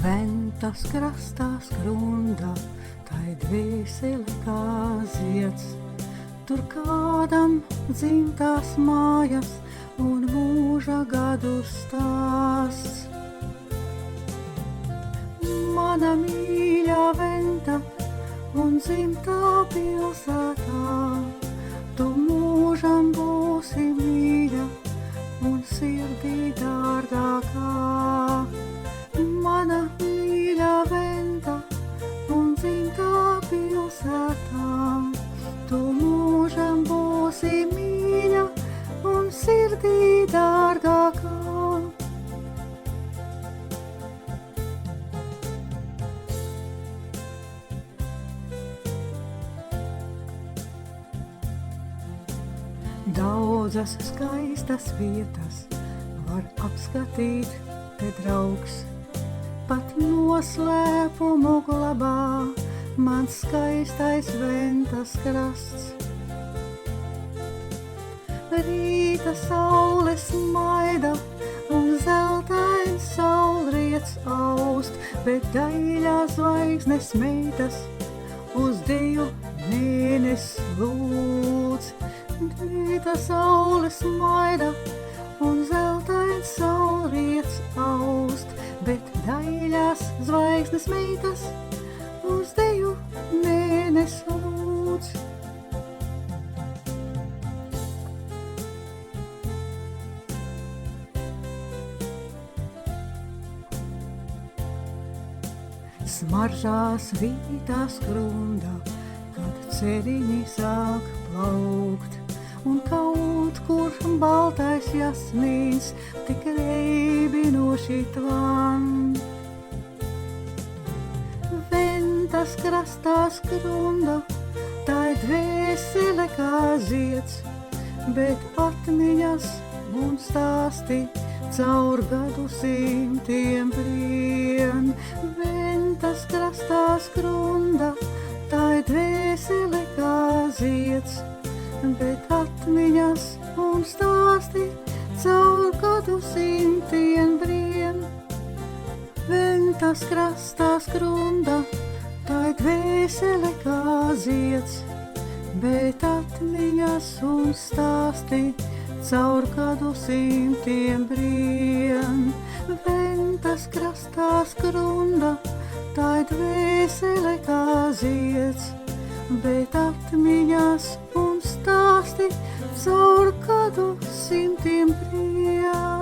Ventas krastā skrunda, tai dvēsele kā zieds. Tur kādam dzimtās mājas un mūža gadu stāsts. Mana mīļā Venta un dzimtā pilsētā, tu mūžam būsi mīļa un sirdī dārgākā. Mana mīļā Venta un dzimtā pilsētā, tu mūžam būsi mīļa un sirdī dārgākā. Daudzas skaistas vietas var apskatīt te draugs, pat noslēpumu glabā mans skaistais Ventas krasts. Rīta saule smaida un zeltains saulriets aust, bet daļās zvaigznes meitas uz deju mēnesi lūdz. Rīta saule smaida un zeltains saulriets aust, bet daļās zvaigznes meitas uz deju mēnesi lūdz. Smaržās rītā skrunda, kad ceriņi sāk plaukt, un kaut kur baltais jasmīns tik reibinoši tvan. Ventas krastā skrunda, tai dvēsele kā zieds, bet atmiņas un stāsti caur gadu simtiem brien. Ventas krastā skrunda, tai dvēsele kā zieds, bet atmiņas un stāsti caur gadu simtiem brien. Ventas krastā skrunda, tai dvēsele kā zieds, bet atmiņas un stāsti caur gadu simtiem brien. Ventas krastā skrunda, tai dvēsele kā zieds, bet atmiņas un stāsti caur gadu simtiem brien.